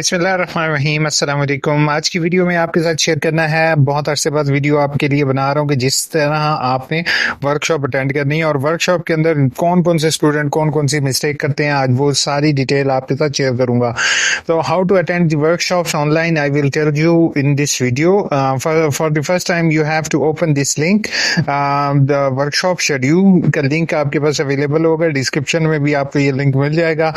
बिस्मिल्लाहिर्रहमानिर्रहीम, अस्सलाम वालेकुम। आज की वीडियो में आपके साथ शेयर करना है, बहुत अरसे बाद वीडियो आपके लिए बना रहा हूँ कि जिस तरह आपने वर्कशॉप अटेंड करनी है और वर्कशॉप के अंदर कौन कौन से स्टूडेंट कौन कौन सी मिस्टेक करते हैं, आज वो सारी डिटेल आपके साथ शेयर करूंगा। तो how to attend the workshops online, I will tell you in this video. For the first time you have to open this link. The workshop schedule का लिंक आपके पास अवेलेबल होगा, डिस्क्रिप्शन में भी आपको ये लिंक मिल जाएगा।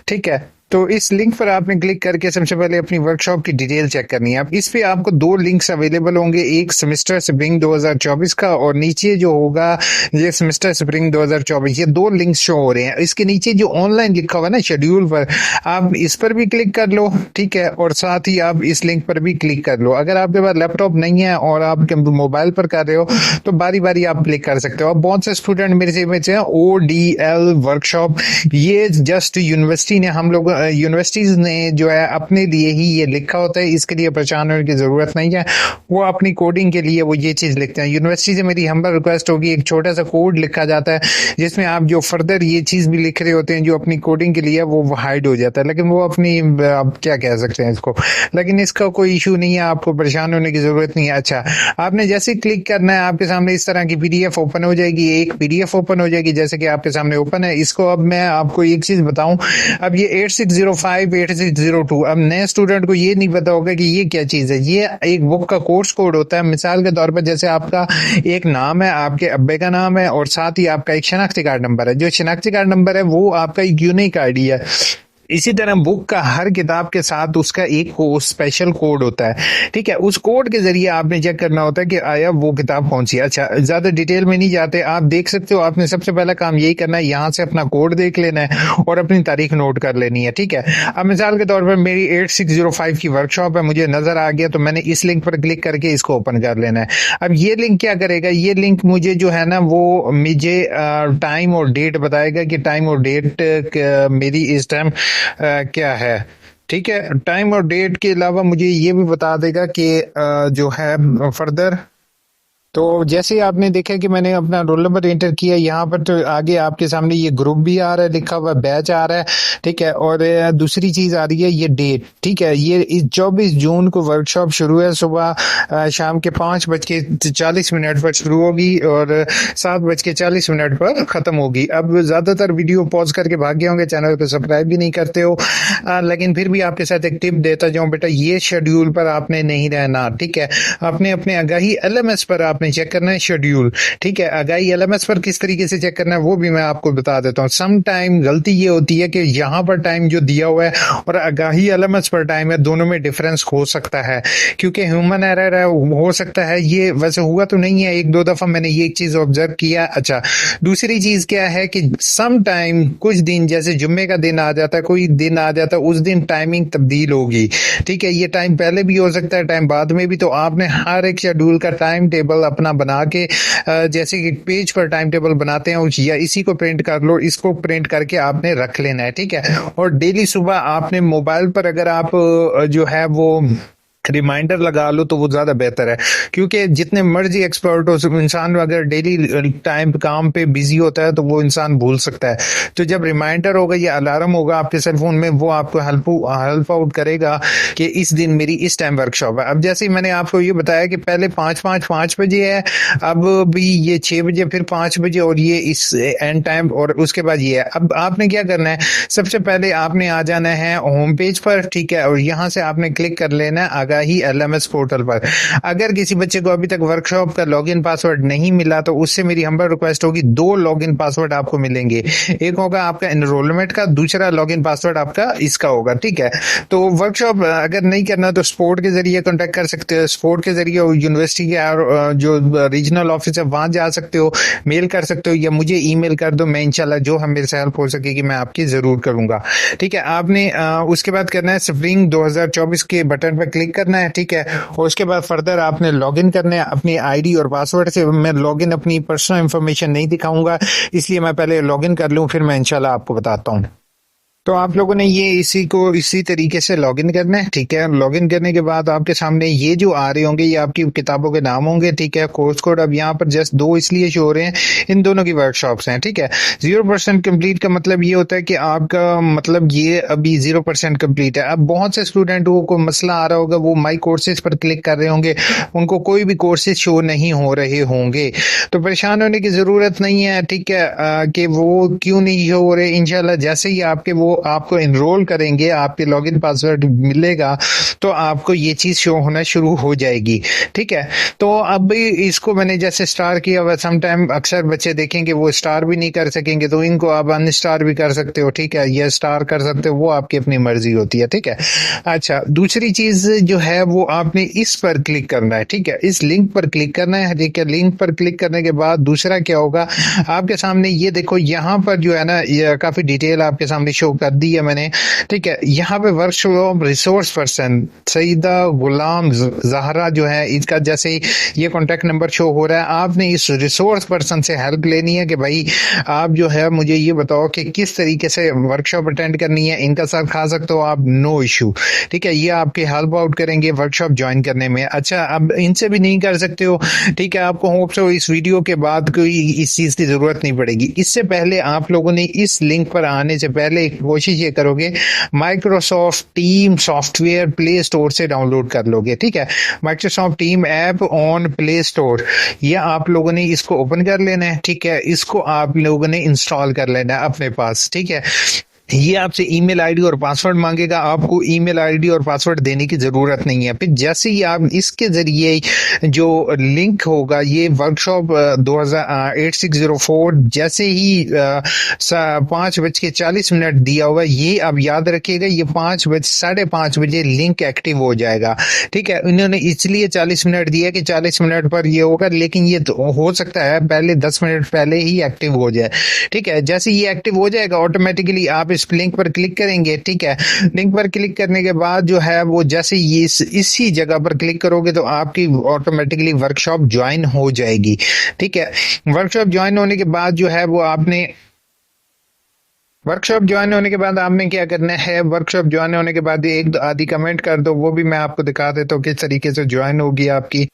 ठीक है, तो इस लिंक पर आपने क्लिक करके सबसे पहले अपनी वर्कशॉप की डिटेल चेक करनी है। अब इस पे आपको दो लिंक्स अवेलेबल होंगे, एक सेमेस्टर स्प्रिंग 2024 का और नीचे जो होगा ये सेमेस्टर स्प्रिंग 2024। ये दो लिंक्स शो हो रहे हैं। इसके नीचे जो ऑनलाइन लिखा हुआ ना शेड्यूल पर, आप इस पर भी क्लिक कर लो। ठीक है, और साथ ही आप इस लिंक पर भी क्लिक कर लो। अगर आपके पास लैपटॉप नहीं है और आप मोबाइल पर कर रहे हो तो बारी बारी आप क्लिक कर सकते हो। अब बहुत से स्टूडेंट मेरे से बचे हैं ODL वर्कशॉप, ये जस्ट यूनिवर्सिटी ने हम लोग यूनिवर्सिटीज ने जो है अपने लिए ही ये लिखा होता है, इसके लिए परेशान होने की जरूरत नहीं है। वो अपनी कोडिंग के लिए वो ये चीज लिखते हैं। यूनिवर्सिटी से मेरी हम्बल रिक्वेस्ट होगी, एक छोटा सा कोड लिखा जाता है जिसमें आप जो फर्दर ये चीज भी लिख रहे होते हैं जो अपनी कोडिंग के लिए वो हाइड हो जाता है, लेकिन वो अपनी आप क्या कह सकते हैं इसको, लेकिन इसका कोई इशू नहीं है, आपको परेशान होने की जरूरत नहीं है। अच्छा, आपने जैसे क्लिक करना है आपके सामने इस तरह की PDF ओपन हो जाएगी, एक PDF ओपन हो जाएगी जैसे कि आपके सामने ओपन है। इसको अब मैं आपको एक चीज बताऊं, अब ये 8605 8602, अब नए स्टूडेंट को ये नहीं पता होगा कि ये क्या चीज है। ये एक बुक का कोर्स कोड होता है। मिसाल के तौर पर जैसे आपका एक नाम है, आपके अब्बे का नाम है और साथ ही आपका एक शनाख्ती कार्ड नंबर है। जो शनाख्ती कार्ड नंबर है वो आपका एक यूनिक आईडी है। इसी तरह बुक का हर किताब के साथ उसका एक स्पेशल कोड होता है। ठीक है, उस कोड के जरिए आपने चेक करना होता है कि आया वो किताब कौन सी है। अच्छा, ज्यादा डिटेल में नहीं जाते, आप देख सकते हो। आपने सबसे पहला काम यही करना है, यहाँ से अपना कोड देख लेना है और अपनी तारीख नोट कर लेनी है। ठीक है, अब मिसाल के तौर पर मेरी 8605 की वर्कशॉप है, मुझे नजर आ गया तो मैंने इस लिंक पर क्लिक करके इसको ओपन कर लेना है। अब ये लिंक क्या करेगा, ये लिंक मुझे जो है ना वो मुझे टाइम और डेट बताएगा कि टाइम और डेट मेरी इस टाइम क्या है। ठीक है, टाइम और डेट के अलावा मुझे ये भी बता देगा कि जो है फर्दर, तो जैसे आपने देखा कि मैंने अपना रोल नंबर एंटर किया, यहाँ पर तो आगे आपके सामने ये ग्रुप भी आ रहा है, लिखा हुआ बैच आ रहा है। ठीक है, और दूसरी चीज आ रही है ये डेट। ठीक है, ये इस 24 जून को वर्कशॉप शुरू है, सुबह शाम के 5:40 पर शुरू होगी और 7:40 पर खत्म होगी। अब ज्यादातर वीडियो पॉज करके भाग गए होंगे, चैनल को सब्सक्राइब भी नहीं करते हो, लेकिन फिर भी आपके साथ एक टिप देता जाऊं, बेटा ये शेड्यूल पर आपने नहीं रहना। ठीक है, आपने अपने आगाही LMS पर आपने चेक करना है शेड्यूल। ठीक है, आगाही LMS पर किस तरीके से चेक करना है वो भी मैं आपको बता देता हूँ। सम टाइम गलती ये होती है कि यहाँ पर टाइम जो दिया हुआ है और आगाही LMS पर टाइम है, दोनों में डिफरेंस हो सकता है क्योंकि ह्यूमन एरर है, हो सकता है। ये वैसे हुआ तो नहीं है, एक दो दफा मैंने ये चीज ऑब्जर्व किया। अच्छा, दूसरी चीज क्या है कि सम टाइम कुछ दिन जैसे जुम्मे का दिन आ जाता है, कोई दिन आ जाता है, उस दिन टाइमिंग तब्दील होगी। ठीक है, ये टाइम पहले भी हो सकता है, टाइम बाद में भी। तो आपने हर एक शेड्यूल का टाइम टेबल अपना बना के, जैसे कि पेज पर टाइम टेबल बनाते हैं या इसी को प्रिंट कर लो, इसको प्रिंट करके आपने रख लेना है। ठीक है, और डेली सुबह आपने मोबाइल पर अगर आप जो है वो रिमाइंडर लगा लो तो वो ज्यादा बेहतर है, क्योंकि जितने मर्जी एक्सपर्ट हो, इंसान अगर डेली टाइम काम पे बिजी होता है तो वो इंसान भूल सकता है। तो जब रिमाइंडर होगा या अलार्म होगा आपके सेल फोन में, वो आपको हेल्प आउट करेगा कि इस दिन मेरी इस टाइम वर्कशॉप है। अब जैसे मैंने आपको ये बताया कि पहले 5 बजे है, अब भी ये 6 बजे, फिर 5 बजे और ये इस एंड टाइम, और उसके बाद ये है। अब आपने क्या करना है, सबसे पहले आपने आ जाना है होम पेज पर। ठीक है, और यहाँ से आपने क्लिक कर लेना है ही LMS पोर्टल पर। अगर किसी बच्चे को अभी तक वर्कशॉप का लॉगिन पासवर्ड नहीं मिला तो उससे मेरी हम्बल रिक्वेस्ट होगी, दो लॉगिन पासवर्ड आपको मिलेंगे। एक होगा आपका एनरोलमेंट का, दूसरा लॉगिन पासवर्ड आपका इसका होगा। ठीक है, तो वर्कशॉप अगर नहीं करना तो स्पोर्ट के जरिए कांटेक्ट कर सकते हो। स्पोर्ट के जरिए यूनिवर्सिटी के जो रीजनल ऑफिस है वहां जा सकते हो, मेल कर सकते हो, या मुझे ईमेल कर दो, मैं इंशाल्लाह जो हम मेरे से हेल्प हो सकेगी मैं आपकी जरूर करूंगा। ठीक है, आपने उसके बाद करना है स्प्रिंग 2024 के बटन पर क्लिक करना है। ठीक है, और उसके बाद फर्दर आपने लॉगिन करना है अपनी आईडी और पासवर्ड से। मैं लॉगिन अपनी पर्सनल इंफॉर्मेशन नहीं दिखाऊंगा, इसलिए मैं पहले लॉगिन कर लूं, फिर मैं इंशाल्लाह आपको बताता हूं। तो आप लोगों ने ये इसी तरीके से लॉगिन करना है, ठीक है। लॉगिन करने के बाद आपके सामने ये जो आ रहे होंगे ये आपकी किताबों के नाम होंगे, ठीक है। कोर्स कोड अब यहाँ पर जस्ट दो इसलिए शो हो रहे हैं, इन दोनों की वर्कशॉप्स हैं, ठीक है। 0% कंप्लीट का मतलब ये होता है कि आपका मतलब ये अभी 0% कंप्लीट है। अब बहुत से स्टूडेंटों को मसला आ रहा होगा, वो माई कोर्सेज पर क्लिक कर रहे होंगे, उनको कोई भी कोर्सेज शो नहीं हो रहे होंगे। तो परेशान होने की जरूरत नहीं है, ठीक है। कि वो क्यों नहीं शो हो रहे, इंशाल्लाह जैसे ही आपके वो आपको इनरोल करेंगे, आपके लॉगिन पासवर्ड मिलेगा, तो आपको ये चीज शो होना शुरू हो जाएगी, ठीक है। तो अब इसको मैंने जैसे स्टार किया हुआ, सम टाइम अक्सर बच्चे देखेंगे वो स्टार भी नहीं कर सकेंगे, तो इनको आप अनस्टार भी कर सकते हो, ठीक है, या स्टार कर सकते हो, वो आपकी अपनी मर्जी होती है, ठीक है। अच्छा, दूसरी चीज जो है वो आपने इस पर क्लिक करना है, ठीक है, इस लिंक पर क्लिक करना है, ठीक है। लिंक पर क्लिक करने के बाद दूसरा क्या होगा, आपके सामने ये देखो, यहाँ पर जो है ना, ये काफी डिटेल आपके सामने शो कर दी है मैंने, ठीक है। यहाँ पे वर्कशॉप रिसोर्स पर्सन सईदा गुलाम जहरा जो है, इसका जैसे ही ये कॉन्टेक्ट नंबर शो हो रहा है, आपने इस रिसोर्स पर्सन से हेल्प लेनी है कि भाई आप जो है मुझे ये बताओ कि किस तरीके से वर्कशॉप अटेंड करनी है, इनका साथ खा सकते हो आप, नो इशू, ठीक है। ये आपके हेल्प आउट करेंगे वर्कशॉप ज्वाइन करने में। अच्छा, अब इनसे भी नहीं कर सकते हो, ठीक है, आपको होप सो इस वीडियो के बाद कोई इस चीज की जरूरत नहीं पड़ेगी। इससे पहले आप लोगों ने इस लिंक पर आने से पहले एक कोशिश ये करोगे, Microsoft team software play store से डाउनलोड कर लोगे, ठीक है। Microsoft team app on play store, ये आप लोगों ने इसको ओपन कर लेना है, ठीक है। इसको आप लोगों ने इंस्टॉल कर लेना है अपने पास, ठीक है। ये आपसे ईमेल आईडी और पासवर्ड मांगेगा, आपको ईमेल आईडी और पासवर्ड देने की जरूरत नहीं है। फिर जैसे ही आप इसके जरिए जो लिंक होगा, ये वर्कशॉप 8604, जैसे ही 5:40 दिया हुआ, ये आप याद रखिएगा, ये 5:30 लिंक एक्टिव हो जाएगा, ठीक है। इन्होंने इसलिए 40 मिनट दिया कि 40 मिनट पर ये होगा, लेकिन ये तो हो सकता है पहले 10 मिनट पहले ही एक्टिव हो जाए, ठीक है। जैसे ये एक्टिव हो जाएगा, ऑटोमेटिकली आप इस लिंक पर क्लिक करेंगे, ठीक है। लिंक पर क्लिक करने के बाद जो है वो जैसे ये इसी जगह पर क्लिक करोगे तो आपकी ऑटोमेटिकली वर्कशॉप ज्वाइन हो जाएगी, ठीक है। वर्कशॉप ज्वाइन होने के बाद जो है वो आपने वर्कशॉप ज्वाइन होने के बाद आपने क्या करना है, वर्कशॉप ज्वाइन होने के बाद एक आधी कमेंट कर दो, वो भी मैं आपको दिखा देता हूँ किस तरीके से ज्वाइन होगी आपकी,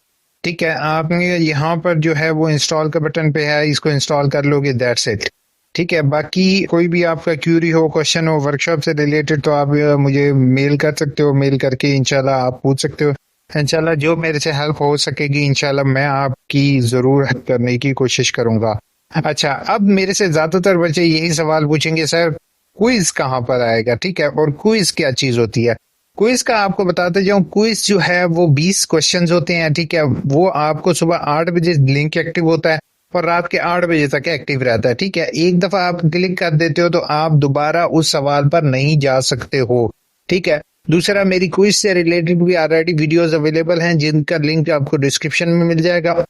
ठीक है। आपने यहाँ पर जो है वो इंस्टॉल का बटन पे है, इसको इंस्टॉल कर लोगे, दैट्स इट, ठीक है। बाकी कोई भी आपका क्यूरी हो, क्वेश्चन हो वर्कशॉप से रिलेटेड, तो आप मुझे मेल कर सकते हो, मेल करके इंशाल्लाह आप पूछ सकते हो। इंशाल्लाह जो मेरे से हेल्प हो सकेगी, इंशाल्लाह मैं आपकी जरूर हेल्प करने की कोशिश करूंगा। अच्छा, अब मेरे से ज्यादातर बच्चे यही सवाल पूछेंगे, सर क्विज कहाँ पर आएगा, ठीक है, और क्विज क्या चीज होती है। क्विज का आपको बताते जाऊं, क्विज जो है वो 20 क्वेश्चंस होते हैं, ठीक है। वो आपको सुबह 8 बजे लिंक एक्टिव होता है और रात के 8 बजे तक एक्टिव रहता है, ठीक है। एक दफा आप क्लिक कर देते हो तो आप दोबारा उस सवाल पर नहीं जा सकते हो, ठीक है। दूसरा, मेरी क्विज से रिलेटेड भी ऑलरेडी वीडियोस अवेलेबल हैं, जिनका लिंक आपको डिस्क्रिप्शन में मिल जाएगा।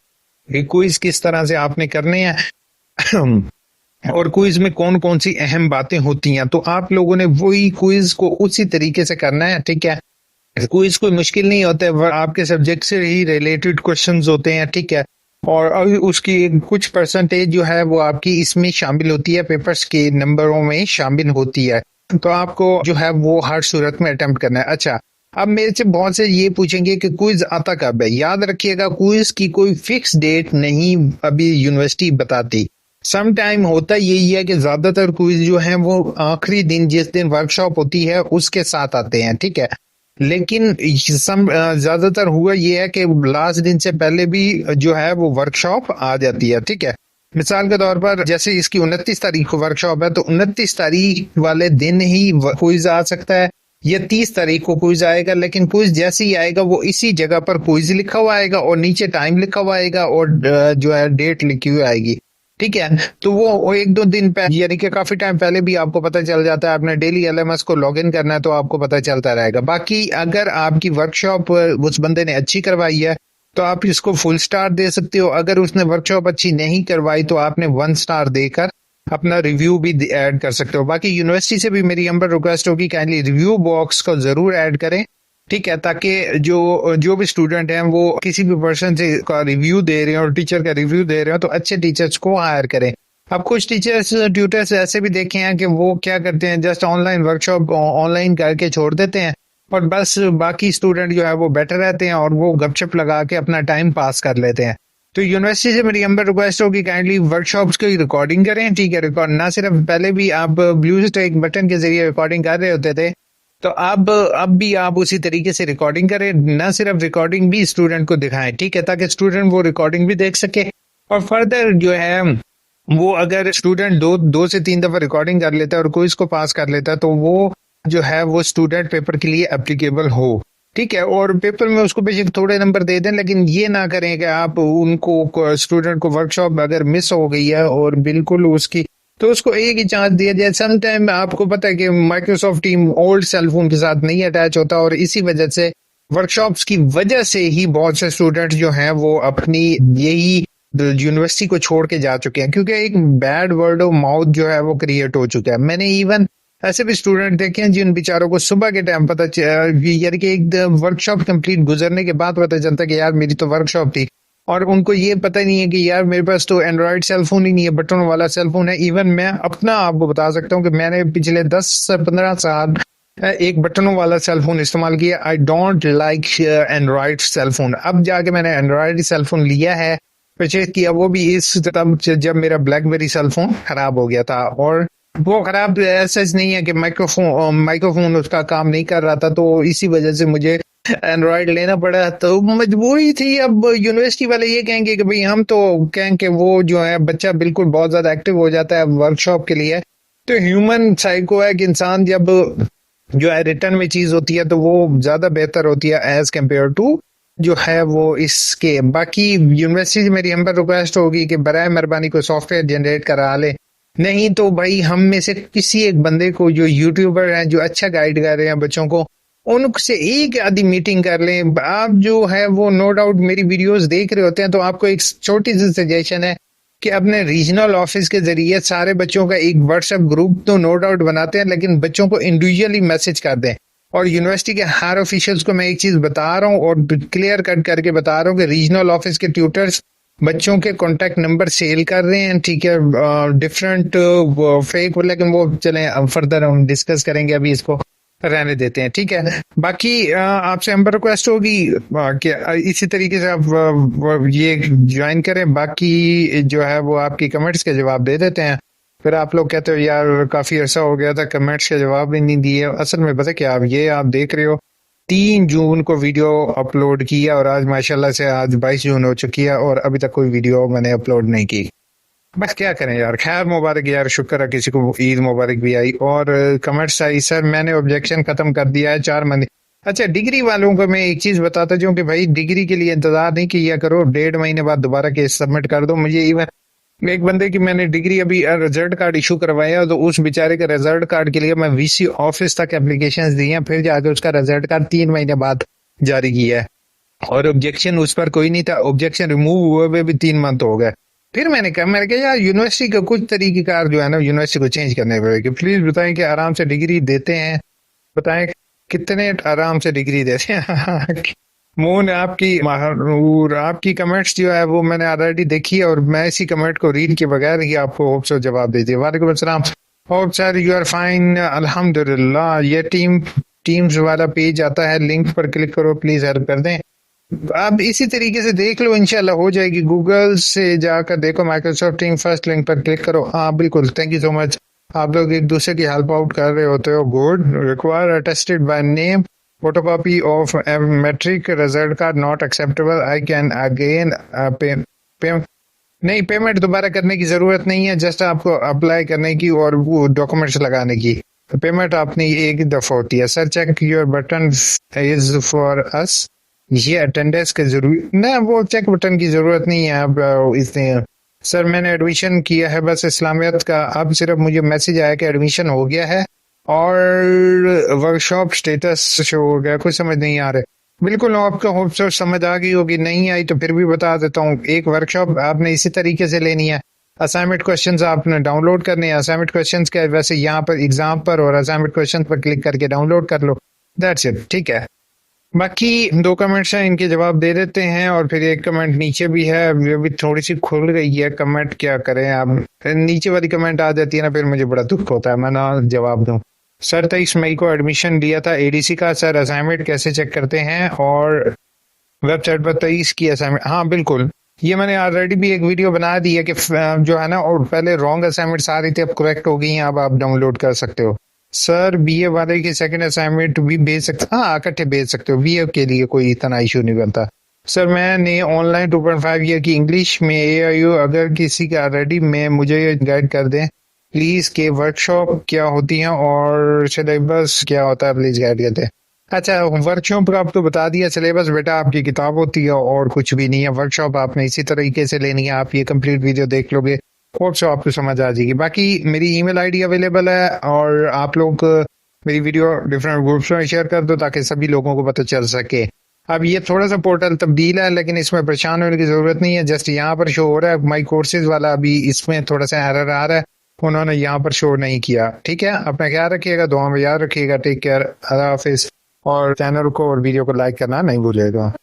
ये क्विज किस तरह से आपने करने हैं और क्विज में कौन कौन सी अहम बातें होती हैं, तो आप लोगों ने वही क्विज को उसी तरीके से करना है, ठीक है। क्विज कोई मुश्किल नहीं होता है, आपके सब्जेक्ट से ही रिलेटेड क्वेश्चंस होते हैं, ठीक है। और अभी उसकी कुछ परसेंटेज जो है वो आपकी इसमें शामिल होती है, पेपर्स के नंबरों में शामिल होती है, तो आपको जो है वो हर सूरत में अटेम्प्ट करना है। अच्छा, अब मेरे से बहुत से ये पूछेंगे कि क्विज आता कब है। याद रखिएगा, क्विज की कोई फिक्स डेट नहीं अभी यूनिवर्सिटी बताती। सम टाइम होता यही है कि ज्यादातर क्विज जो है वो आखिरी दिन, जिस दिन वर्कशॉप होती है उसके साथ आते हैं, ठीक है। लेकिन ज्यादातर हुआ ये है कि लास्ट दिन से पहले भी जो है वो वर्कशॉप आ जाती है, ठीक है। मिसाल के तौर पर जैसे इसकी 29 तारीख को वर्कशॉप है, तो 29 तारीख वाले दिन ही क्विज आ सकता है, या 30 तारीख को क्विज आएगा। लेकिन क्विज जैसे ही आएगा वो इसी जगह पर क्विज लिखा हुआ आएगा और नीचे टाइम लिखा हुआ आएगा और जो है डेट लिखी हुई आएगी, ठीक है। तो वो 1-2 दिन पहले, यानी कि काफी टाइम पहले भी आपको पता चल जाता है। आपने डेली एलएमएस को लॉगिन करना है तो आपको पता चलता रहेगा। बाकी अगर आपकी वर्कशॉप उस बंदे ने अच्छी करवाई है तो आप इसको फुल स्टार दे सकते हो। अगर उसने वर्कशॉप अच्छी नहीं करवाई तो आपने 1 स्टार देकर अपना रिव्यू भी ऐड कर सकते हो। बाकी यूनिवर्सिटी से भी मेरी हम्बल रिक्वेस्ट होगी, काइंडली रिव्यू बॉक्स को जरूर ऐड करें, ठीक है, ताकि जो भी स्टूडेंट हैं वो किसी भी पर्सन से का रिव्यू दे रहे हैं और टीचर का रिव्यू दे रहे हो तो अच्छे टीचर्स को हायर करें। अब कुछ टीचर्स ट्यूटर्स ऐसे भी देखे हैं कि वो क्या करते हैं, जस्ट ऑनलाइन वर्कशॉप ऑनलाइन करके छोड़ देते हैं और बस बाकी स्टूडेंट जो है वो बैठे रहते हैं और वो गपशप लगा के अपना टाइम पास कर लेते हैं। तो यूनिवर्सिटी से मेरी हम्बल रिक्वेस्ट होगी, काइंडली वर्कशॉप्स की रिकॉर्डिंग करें, ठीक है। रिकॉर्ड ना सिर्फ, पहले भी आप ब्लू स्टिक बटन के जरिए रिकॉर्डिंग कर रहे होते थे, तो अब भी आप उसी तरीके से रिकॉर्डिंग करें। ना सिर्फ रिकॉर्डिंग भी स्टूडेंट को दिखाएं, ठीक है, ताकि स्टूडेंट वो रिकॉर्डिंग भी देख सके। और फर्दर जो है वो अगर स्टूडेंट दो से तीन दफा रिकॉर्डिंग कर लेता है और क्विज को पास कर लेता है, तो वो जो है वो स्टूडेंट पेपर के लिए एप्लीकेबल हो, ठीक है। और पेपर में उसको बेशक थोड़े नंबर दे दें, लेकिन ये ना करें कि आप उनको स्टूडेंट को वर्कशॉप अगर मिस हो गई है और बिल्कुल उसकी, तो उसको एक ही चांस दिया जाए। सम टाइम आपको पता है कि माइक्रोसॉफ्ट टीम ओल्ड सेलफोन के साथ नहीं अटैच होता, और इसी वजह से वर्कशॉप्स की वजह से ही बहुत से स्टूडेंट जो हैं वो अपनी यही यूनिवर्सिटी को छोड़ के जा चुके हैं, क्योंकि एक बैड वर्ड ऑफ माउथ जो है वो क्रिएट हो चुका है। मैंने इवन ऐसे भी स्टूडेंट देखे हैं जिन बेचारों को सुबह के टाइम पता यार कि एक वर्कशॉप कंप्लीट गुजरने के बाद पता चलता कि यार मेरी तो वर्कशॉप थी, और उनको ये पता नहीं है कि यार मेरे पास तो एंड्रॉइड सेलफोन ही नहीं है, बटन वाला सेलफोन है। इवन मैं अपना आपको बता सकता हूँ कि मैंने पिछले 10 से 15 साल एक बटनों वाला सेलफोन इस्तेमाल किया। I don't like Android cellphone. अब जाके मैंने एंड्रॉइड सेलफोन लिया है, परचेज किया, वो भी इस तब जब मेरा ब्लैकबेरी सेलफोन खराब हो गया था। और वो खराब ऐसा नहीं है कि माइक्रोफोन उसका काम नहीं कर रहा था, तो इसी वजह से मुझे एंड्रॉइड लेना पड़ा, तो मजबूरी थी। अब यूनिवर्सिटी वाले ये कहेंगे कि भाई हम तो कहें कि वो जो है बच्चा बिल्कुल बहुत ज्यादा एक्टिव हो जाता है वर्कशॉप के लिए। तो ह्यूमन साइको है कि इंसान जब जो है रिटर्न में चीज होती है तो वो ज्यादा बेहतर होती है एज कम्पेयर टू जो है वो इसके। बाकी यूनिवर्सिटी से मेरी हम्बल रिक्वेस्ट होगी कि बराए मेहरबानी को सॉफ्टवेयर जनरेट करा ले, नहीं तो भाई हम में से किसी एक बंदे को जो यूट्यूबर हैं जो अच्छा गाइड कर रहे हैं बच्चों को, उनसे एक आधी मीटिंग कर लें। आप जो है वो नो डाउट मेरी वीडियोस देख रहे होते हैं, तो आपको एक छोटी सी सजेशन है कि अपने रीजनल ऑफिस के जरिए सारे बच्चों का एक व्हाट्सएप ग्रुप तो नो डाउट बनाते हैं, लेकिन बच्चों को इंडिविजुअली मैसेज कर दें। और यूनिवर्सिटी के हर ऑफिशियल्स को मैं एक चीज बता रहा हूँ और क्लियर कट करके बता रहा हूँ कि रीजनल ऑफिस के ट्यूटर्स बच्चों के कॉन्टेक्ट नंबर सेल कर रहे हैं, ठीक है, डिफरेंट फेक, लेकिन वो चले फर्दर हम डिस्कस करेंगे, अभी इसको रहने देते हैं, ठीक है। बाकी आपसे हम्बल रिक्वेस्ट होगी कि इसी तरीके से आप ये ज्वाइन करें। बाकी जो है वो आपकी कमेंट्स के जवाब दे देते हैं। फिर आप लोग कहते हो यार काफी अर्सा हो गया था कमेंट्स के जवाब भी नहीं दिए। असल में पता क्या, आप देख रहे हो 3 जून को वीडियो अपलोड किया और आज माशाल्लाह से आज 22 जून हो चुकी है और अभी तक कोई वीडियो मैंने अपलोड नहीं की। बस क्या करें यार, खैर मुबारक यार, शुक्र है किसी को ईद मुबारक भी आई। और कमेंट्स आई, सर मैंने ऑब्जेक्शन खत्म कर दिया है 4 महीने। अच्छा, डिग्री वालों को मैं एक चीज बताता हूँ कि भाई डिग्री के लिए इंतजार नहीं किया करो, 1.5 महीने बाद दोबारा केस सबमिट कर दो। मुझे इवन एक बंदे की मैंने डिग्री अभी रिजल्ट कार्ड इशू करवाया, तो उस बेचारे के रिजल्ट कार्ड के लिए मैं वीसी ऑफिस तक एप्लीकेशंस दी हैं, फिर जाकर उसका रिजल्ट कार्ड 3 महीने बाद जारी किया है। और ऑब्जेक्शन उस पर कोई नहीं था, ऑब्जेक्शन रिमूव हुए हुए भी 3 मंथ हो गए। फिर मैंने कहा यार यूनिवर्सिटी का कुछ तरीकेकार जो है ना यूनिवर्सिटी को चेंज करने पड़ेगी। प्लीज बताएं कि आराम से डिग्री देते हैं, बताएं कितने आराम से डिग्री देते हैं। मोहन आपकी और आपकी कमेंट्स जो है वो मैंने ऑलरेडी देखी है, और मैं इसी कमेंट को रीड के बगैर ही आपको होप से जवाब दे दिया। वालेकुम अस्सलाम, hope sir you are fine, अल्हम्दुलिल्लाह। ये टीम्स वाला पेज आता है, लिंक पर क्लिक करो, प्लीज हेल्प कर दें। अब इसी तरीके से देख लो, इंशाल्लाह हो जाएगी। गूगल से जाकर देखो माइक्रोसॉफ्ट टीम, फर्स्ट लिंक पर क्लिक करो। हाँ बिल्कुल, थैंक यू सो मच। आप लोग एक दूसरे की हेल्प आउट कर रहे होते हो, good. Require attested by name, photocopy of matric result card not acceptable, I can again नहीं, पेमेंट दोबारा करने की जरूरत नहीं है, जस्ट आपको अप्लाई करने की और वो डॉक्यूमेंट्स लगाने की। पेमेंट आपने एक दफा होती है। Sir check your button is for us, ये अटेंडेंस के जरूरी ना, वो चेक बटन की जरूरत नहीं है। आप इसने सर मैंने एडमिशन किया है बस इस्लामियत का, अब सिर्फ मुझे मैसेज आया कि एडमिशन हो गया है और वर्कशॉप स्टेटस शो हो गया, कुछ समझ नहीं आ रहा। बिल्कुल आपको होप सो समझ आ गई होगी, नहीं आई तो फिर भी बता देता हूँ। एक वर्कशॉप आपने इसी तरीके से लेनी है, असाइनमेंट क्वेश्चंस आपने डाउनलोड करने हैं। असाइनमेंट क्वेश्चंस के वैसे यहाँ पर एग्जाम पर और असाइनमेंट क्वेश्चन पर क्लिक करके डाउनलोड कर लो, दैट्स इट, ठीक है। बाकी 2 कमेंट्स हैं, इनके जवाब दे देते हैं और फिर एक कमेंट नीचे भी है, ये भी थोड़ी सी खुल गई है कमेंट, क्या करें अब, फिर नीचे वाली कमेंट आ जाती है ना, फिर मुझे बड़ा दुख होता है, मैं ना जवाब दूं। सर 23 मई को एडमिशन लिया था एडीसी का, सर असाइनमेंट कैसे चेक करते हैं और वेबसाइट पर 23 की असाइनमेंट? हाँ बिल्कुल, ये मैंने ऑलरेडी भी एक वीडियो बना दी है कि जो है ना, और पहले रॉन्ग असाइनमेंट आ रही थी, अब करेक्ट हो गई हैं, अब आप डाउनलोड कर सकते हो। सर बीए वाले की सेकंड असाइनमेंट भी भेज सकते, हाँ इकट्ठे भेज सकते हो, बीए के लिए कोई इतना इशू नहीं बनता। सर मैंने ऑनलाइन 2.5 ईयर की इंग्लिश में एआईयू, अगर किसी का ऑलरेडी में मुझे गाइड कर दें प्लीज, के वर्कशॉप क्या होती हैं और सिलेबस क्या होता है, प्लीज गाइड कर दें। अच्छा, वर्कशॉप का आपको बता दिया, सिलेबस बेटा आपकी किताब होती है और कुछ भी नहीं है, वर्कशॉप आपने इसी तरीके से लेनी है, आप ये कंप्लीट वीडियो देख लोगे और सब आपको समझ आ जाएगी। बाकी मेरी ईमेल आईडी अवेलेबल है और आप लोग मेरी वीडियो डिफरेंट ग्रुप्स में शेयर कर दो ताकि सभी लोगों को पता चल सके। अब ये थोड़ा सा पोर्टल तब्दील है, लेकिन इसमें परेशान होने की जरूरत नहीं है, जस्ट यहाँ पर शो हो रहा है माई कोर्सेज वाला, अभी इसमें थोड़ा सा एरर आ रहा है, उन्होंने यहाँ पर शो नहीं किया। ठीक है, अपना ख्याल रखिएगा, दुआ में याद रखिएगा, टेक केयर, अल्लाह हाफिज, और चैनल को और वीडियो को लाइक करना नहीं भूलिएगा।